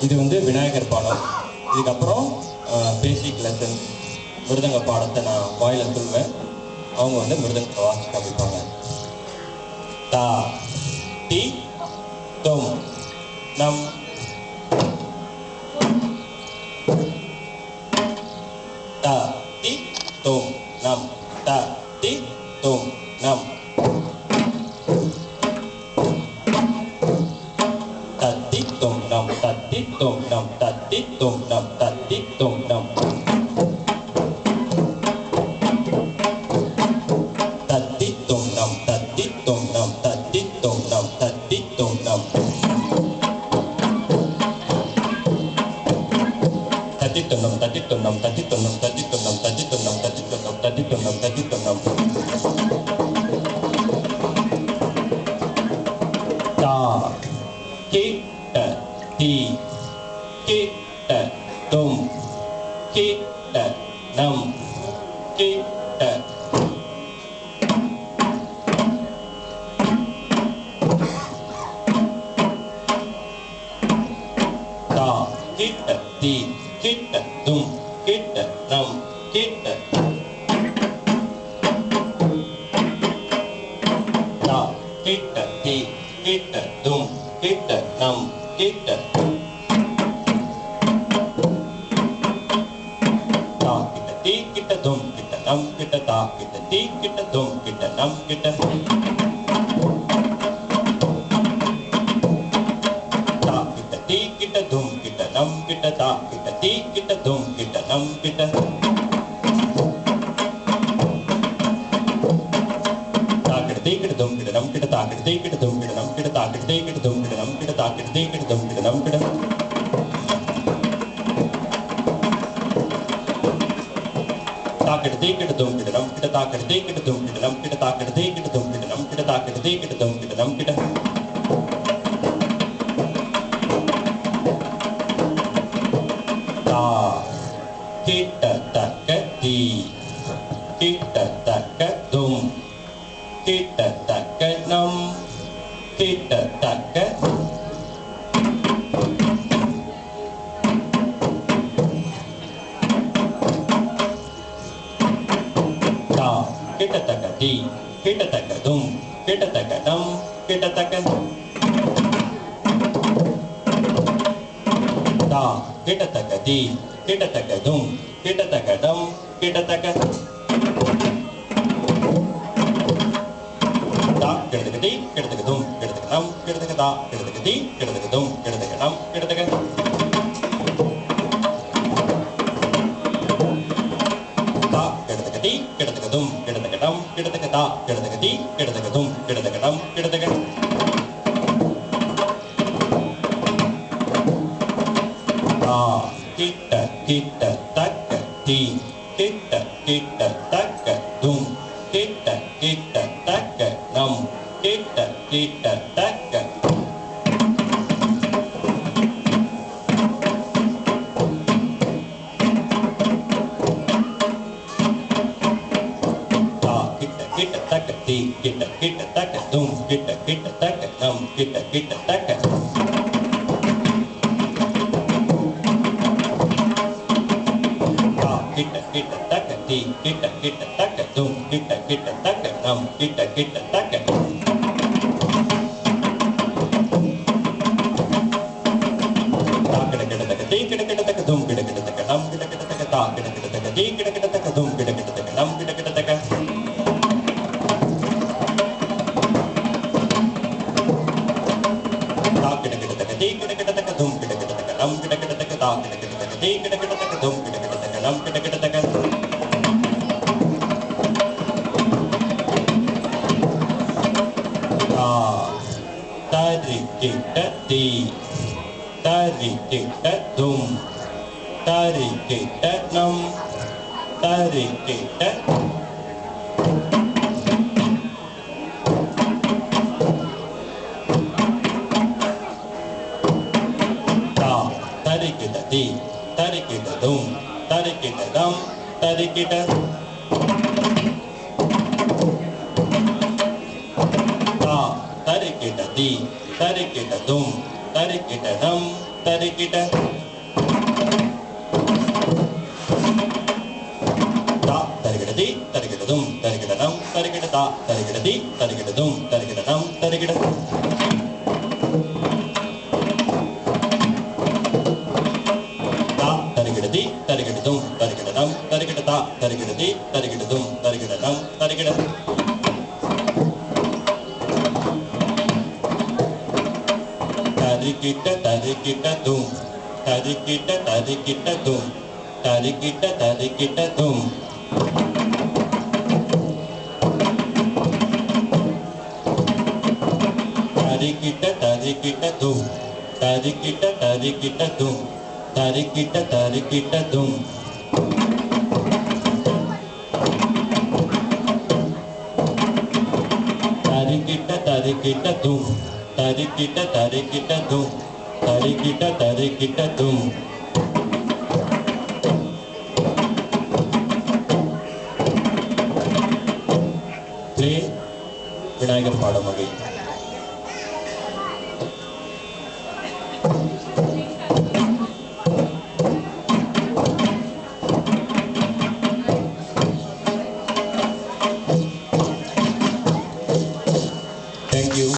இது வந்து விநாயகர் பாடம். இதுக்கப்புறம் பேசிக் லெசன் மிருதங்க பாடத்தை நான் வாயில சொல்வேன். அவங்க வந்து மிருதங்கத்தை வாசிச்சு காமிப்பாங்க. தா டி தொம் நம் தா டி தொம் நம் தா டி தொம் நம் தத்தி தொம் நம் தத்தி தொம் நம் தத்தி தொம் நம் தத்தி தொம் நம் தத்தி தொம் நம் தத்தி தொம் நம் தத்தி தொம் நம் தத்தி தொம் நம் தத்தி தொம் நம் தத்தி தொம் நம் தத்தி தொம் நம் தத்தி தொம் நம் தத்தி தொம் நம் தத்தி தொம் நம் தத்தி தொம் நம் தத்தி தொம் நம் தா கி ட தி கி ட தொம் கி ட நம் கி ட தா கி ட தி கி ட தும் கி ட நம் கி ட தா கி ட தி கி ட தும் கி ட நம் கி ட தா கி ட தி கி ட தும் கி ட நம் கி ட தா கி ட தி கி ட தும் கி ட நம் கி ட தா கி ட தி கி ட தும் கி ட நம் கி ட தா கி ட தி கி ட தும் கி ட நம் கி ட தா கி ட தி கி ட தும் கி ட நம் கி ட தா கி ட தி கி ட தும் கி ட நம் கி ட தா கி ட தி கி ட தும் கி ட நம் கி ட தா கி ட தி கி ட தும் கி ட நம் கி ட தா கி ட தி கி ட தும் கி ட நம் கி ட தா கி ட தி கி ட தும் கி ட நம் கி ட தா கி ட தி கி ட தும் கி ட நம் கி ட தா கி ட தி கி ட தும் கி ட நம் கி ட தா கி ட த க தி கி ட த க தும் கி ட த க நம் கி ட த க தா கி ட த க தி கி ட த க தும் கி ட த க நம் கி ட த க தா கி ட த க தி கி ட த க தும் கி ட த க நம் கி ட த க தா கி ட த க தி கி ட த க தும் கி ட த க நம் கி ட த க தா கி ட த க தி கி ட த க தும் கி ட த க நம் கி ட த க தா கி ட த க தி கி ட த க தும் கி ட த க நம் கி ட த க தா கி ட த க தி கி ட த க தும் கி ட த க நம் கி ட த க தா கி ட த க தி கி ட த க தும் கி ட த க நம் கி ட த க தா கி ட த க தி கி ட த க தும் கி ட த க நம் கி ட த க கி ட த க தி கி ட த க தும் கி ட த க நம் கி ட த க தா கி ட த க தி கி ட த க தும் கி ட த க நம் கி ட த க தா கி ட த க தி கி ட த க தும் கி ட த க நம் கி ட த க தா கி ட த க தி கி ட த க தும் கி ட த க நம் கி ட த க தா கி ட த க தி கி ட த க தும் கி ட த க நம் கி ட த க தா த ரி கி ட தி த ரி கி ட தும் த ரி கி ட நம் த ரி கி ட தா த தரிக்கிட்ட தி தரிக்கிட்ட தும் தரிக்கிட்ட தம் தரிக்கிட்ட தா தரிக்கிட்ட தி தரிக்கிட்ட தும் தரிக்கிட்ட தம் தரிக்கிட்ட தா தரிக்கிட்ட தி தரிக்கிட்ட தும் தரிக்கிட்ட தம் தரிக்கிட்ட தா தரிக்கிட்ட தி தரிக்கிட்ட தும் தரிக்கிட்ட தம் தரிக்கிட்ட தரிகிடதி தரிகிடதும் தரிகிடதம் தரிகிடதா தரிகிடதி தரிகிடதும் தரிகிடதம் தரிகிட தரிகிட்ட தரிகிட்டதும் தரிகிட்ட தரிகிட்டதும் தரிகிட்ட தரிகிட்டதும் தரிகிட்ட தரிகிட்டதும் தரிகிட்ட தரிகிட்டதும் தரிக்கிட்ட தரிக்கிட்டதும் தரிக்கிட்ட தரிக்கிட்டதும் தரிக்கிட்ட தரிக்கிட்டதும் தரிக்கிட்ட தரிக்கிட்டதும் விநாயகர் பாடம் வகை